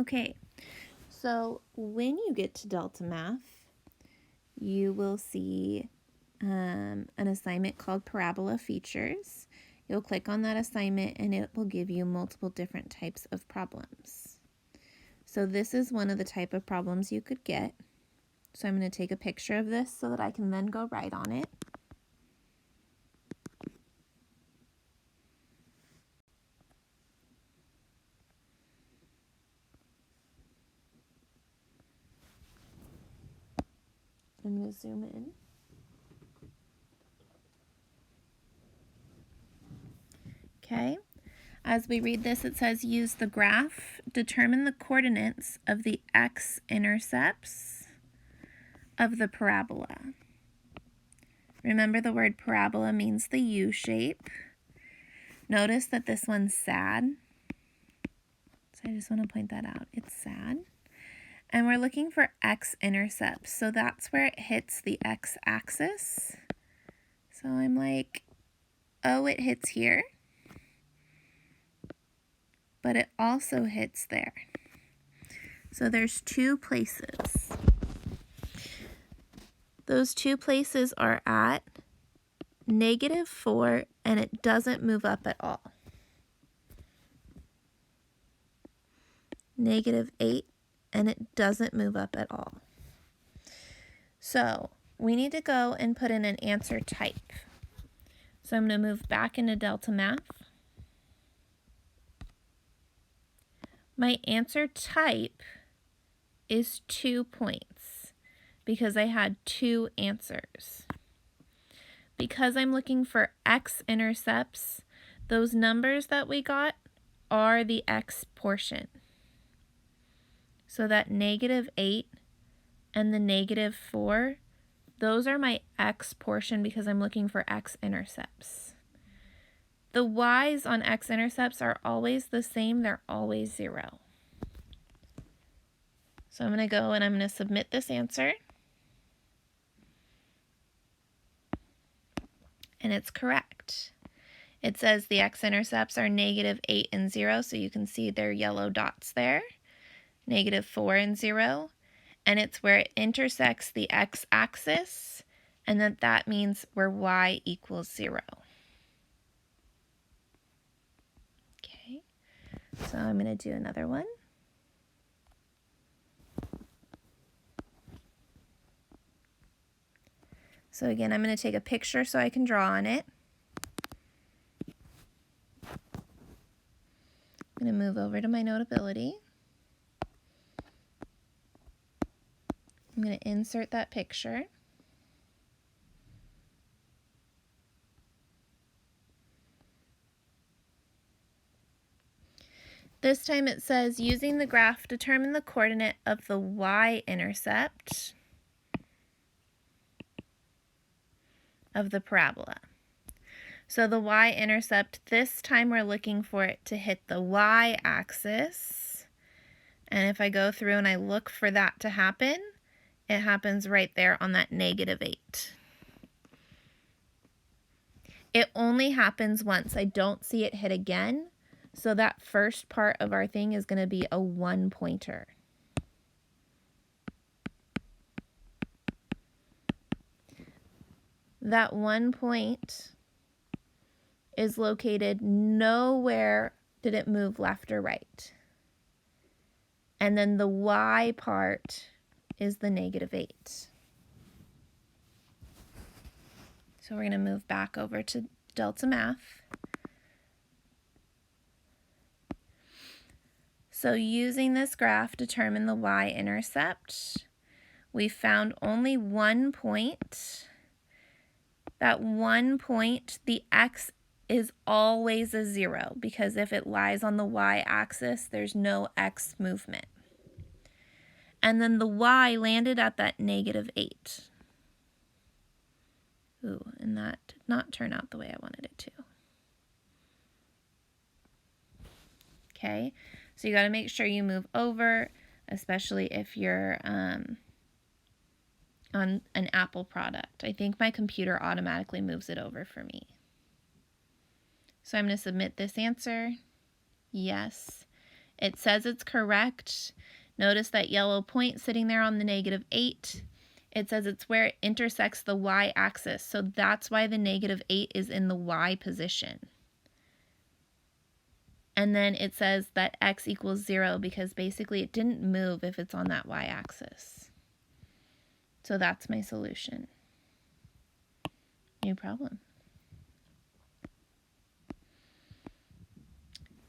Okay, so when you get to Delta Math, you will see an assignment called Parabola Features. You'll click on that assignment and it will give you multiple different types of problems. So this is one of the type of problems you could get. So I'm going to take a picture of this so that I can then go write on it. I'm going to zoom in. Okay, as we read this, it says use the graph, determine the coordinates of the x-intercepts of the parabola. Remember, the word parabola means the U shape. Notice that this one's sad. So I just want to point that out. It's sad. And we're looking for x-intercepts. So that's where it hits the x-axis. So I'm like, oh, it hits here. But it also hits there. So there's two places. Those two places are at -4, and it doesn't move up at all. -8, and it doesn't move up at all. So we need to go and put in an answer type. So I'm going to move back into Delta Math. My answer type is 2 points because I had two answers. Because I'm looking for x-intercepts, those numbers that we got are the x portion. So that -8 and the -4, those are my x portion because I'm looking for x-intercepts. The y's on x-intercepts are always the same. They're always 0. So I'm going to go and I'm going to submit this answer. And it's correct. It says the x-intercepts are -8 and 0, so you can see their yellow dots there. -4 and 0. And it's where it intersects the x-axis, and that means where y equals 0. Okay, so I'm going to do another one. So again, I'm going to take a picture so I can draw on it. I'm going to move over to my Notability. I'm going to insert that picture. This time it says, using the graph, determine the coordinate of the y-intercept of the parabola. So the y-intercept, this time we're looking for it to hit the y-axis. And if I go through and I look for that to happen, it happens right there on that -8. It only happens once. I don't see it hit again. So that first part of our thing is going to be a 1-pointer. That 1 point is located nowhere did it move left or right. And then the y part is the -8. So we're going to move back over to Delta Math. So using this graph, determine the y-intercept. We found only 1 point. That 1 point, the x is always a 0 because if it lies on the y-axis, there's no x movement. And then the y landed at that -8. Ooh, and that did not turn out the way I wanted it to. Okay, so you got to make sure you move over, especially if you're on an Apple product. I think my computer automatically moves it over for me. So I'm going to submit this answer. Yes, It says it's correct. Notice that yellow point sitting there on the -8. It says it's where it intersects the y-axis, so that's why the -8 is in the y position. And then it says that x equals 0 because basically it didn't move if it's on that y-axis. So that's my solution. New problem.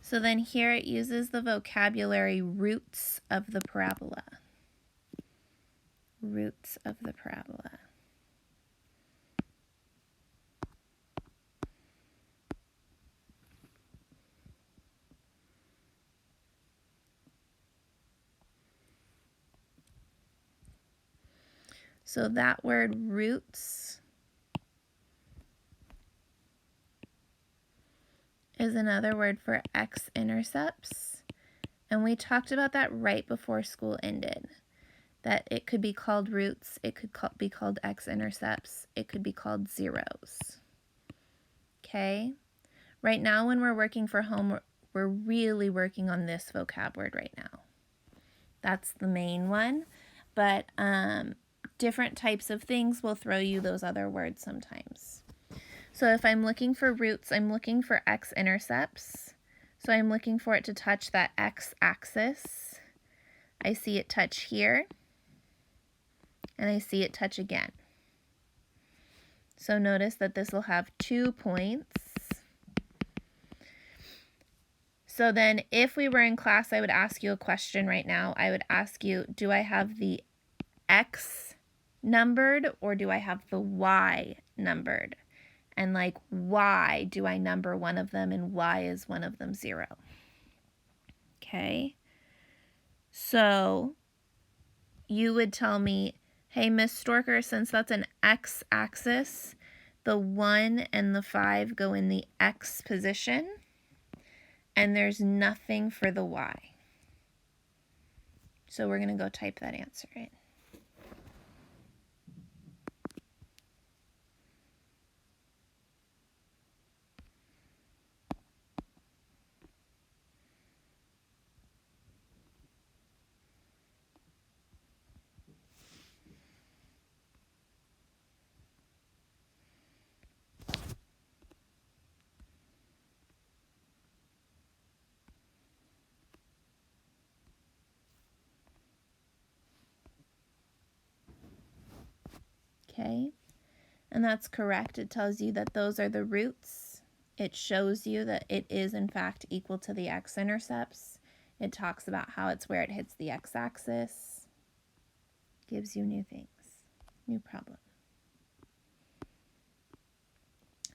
So then here it uses the vocabulary roots of the parabola. Roots of the parabola. So that word roots is another word for x-intercepts. And we talked about that right before school ended. That it could be called roots, it could be called x-intercepts, it could be called zeros. Okay? Right now when we're working for home, we're really working on this vocab word right now. That's the main one. But different types of things will throw you those other words sometimes. So if I'm looking for roots, I'm looking for x-intercepts. So I'm looking for it to touch that x-axis. I see it touch here, and I see it touch again. So notice that this will have 2 points. So then if we were in class, I would ask you a question right now. I would ask you, do I have the x numbered or do I have the y numbered? And like, why do I number one of them and why is one of them 0? Okay. So you would tell me, hey, Miss Storker, since that's an x-axis, the 1 and the 5 go in the x position, and there's nothing for the y. So we're going to go type that answer in. Okay, and that's correct. It tells you that those are the roots. It shows you that it is in fact equal to the x-intercepts. It talks about how it's where it hits the x-axis. Gives you new things, new problem.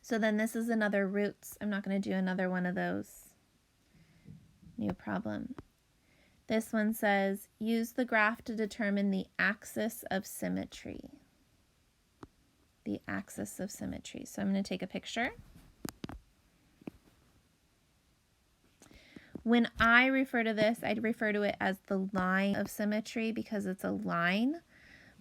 So then this is another roots. I'm not going to do another one of those. New problem. This one says, use the graph to determine the axis of symmetry. The axis of symmetry. So I'm going to take a picture. When I refer to this, I'd refer to it as the line of symmetry because it's a line.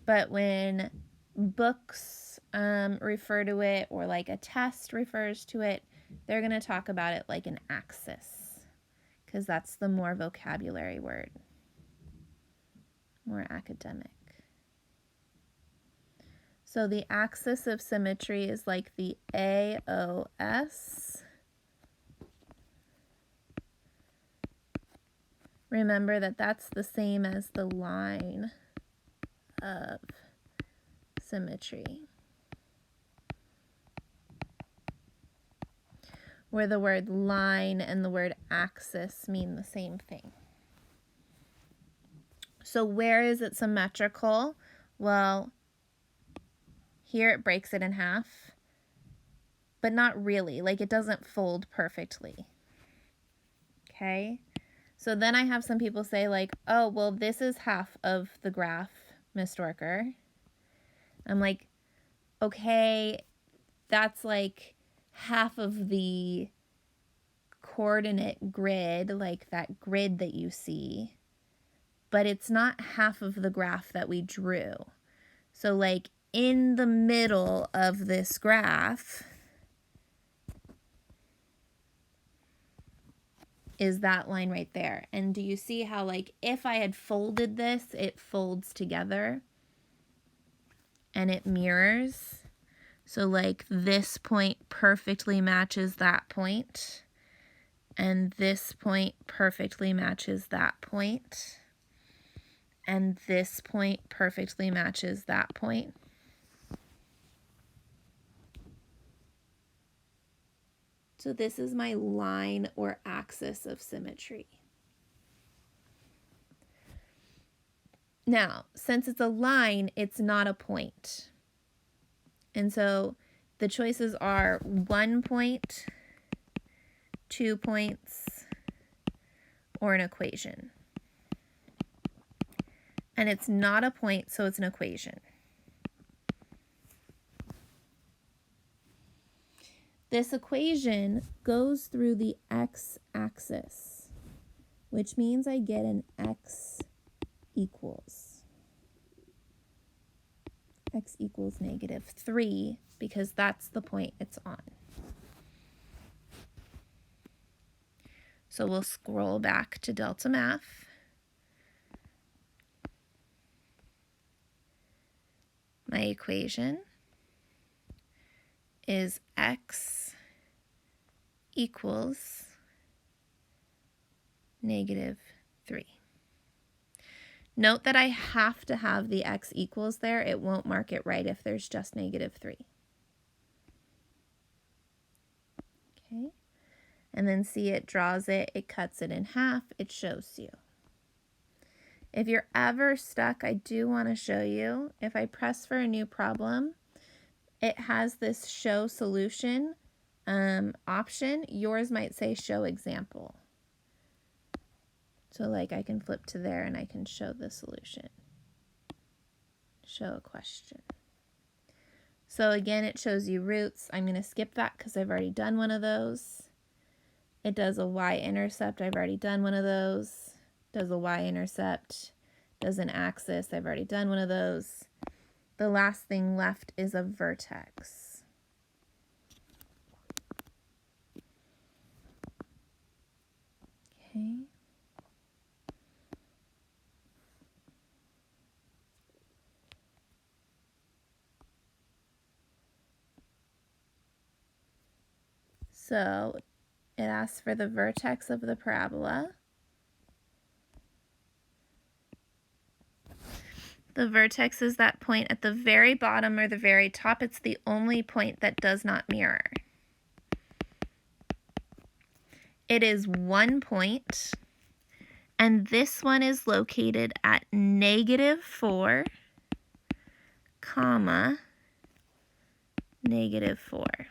But when books refer to it or like a test refers to it, they're going to talk about it like an axis because that's the more vocabulary word, more academic. So the axis of symmetry is like the AOS. Remember that that's the same as the line of symmetry, where the word line and the word axis mean the same thing. So where is it symmetrical? Well, here it breaks it in half, but not really. Like it doesn't fold perfectly. Okay? So then I have some people say like, oh, well, this is half of the graph, Miss Storker. I'm like, okay, that's like half of the coordinate grid, like that grid that you see, but it's not half of the graph that we drew. So like in the middle of this graph is that line right there. And do you see how, like, if I had folded this, it folds together and it mirrors? So like this point perfectly matches that point, and this point perfectly matches that point, and this point perfectly matches that point. So this is my line or axis of symmetry. Now, since it's a line, it's not a point. And so the choices are 1 point, 2 points, or an equation. And it's not a point, so it's an equation. This equation goes through the x-axis, which means I get an x equals -3, because that's the point it's on. So we'll scroll back to Delta Math. My equation is x equals -3. Note that I have to have the x equals there. It won't mark it right if there's just -3. Okay, and then see, it draws it, it cuts it in half, it shows you. If you're ever stuck, I do want to show you, if I press for a new problem, it has this show solution option. Yours might say show example. So like I can flip to there and I can show the solution. Show a question. So again, it shows you roots. I'm going to skip that because I've already done one of those. It does a y-intercept. I've already done one of those. Does a y-intercept. Does an axis. I've already done one of those. The last thing left is a vertex. Okay. So it asks for the vertex of the parabola. The vertex is that point at the very bottom or the very top. It's the only point that does not mirror. It is 1 point, and this one is located at -4, comma, -4.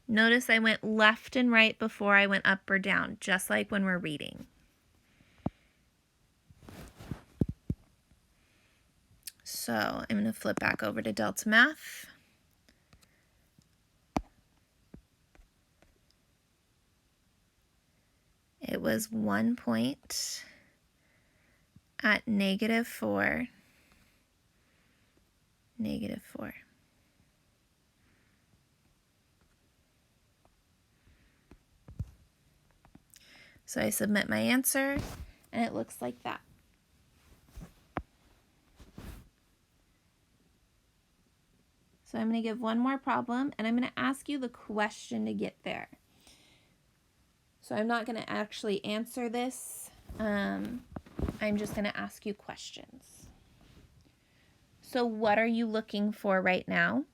Notice I went left and right before I went up or down, just like when we're reading. So I'm going to flip back over to Delta Math. It was 1 point at -4, -4. So I submit my answer, and it looks like that. So I'm going to give one more problem, and I'm going to ask you the question to get there. So I'm not going to actually answer this. I'm just going to ask you questions. So what are you looking for right now?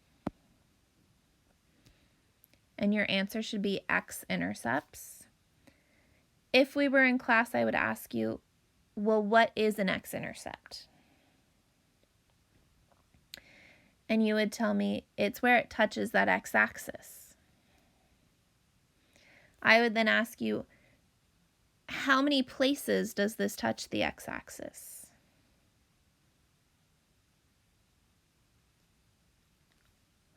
And your answer should be x-intercepts. If we were in class, I would ask you, well, what is an x-intercept? And you would tell me it's where it touches that x-axis. I would then ask you, how many places does this touch the x-axis?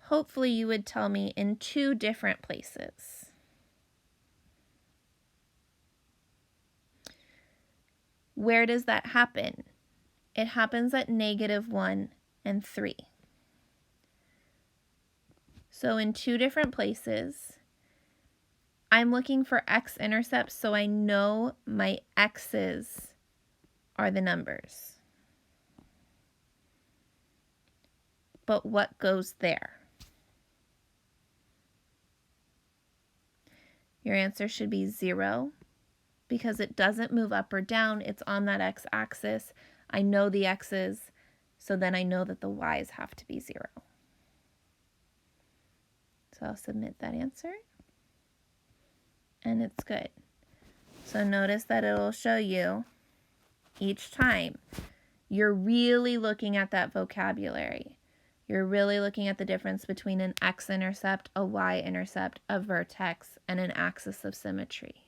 Hopefully you would tell me in 2 different places. Where does that happen? It happens at -1 and 3. So in 2 different places, I'm looking for x-intercepts, so I know my x's are the numbers. But what goes there? Your answer should be 0 because it doesn't move up or down. It's on that x-axis. I know the x's, so then I know that the y's have to be 0. So I'll submit that answer. And it's good. So notice that it'll show you each time you're really looking at that vocabulary. You're really looking at the difference between an x-intercept, a y-intercept, a vertex, and an axis of symmetry.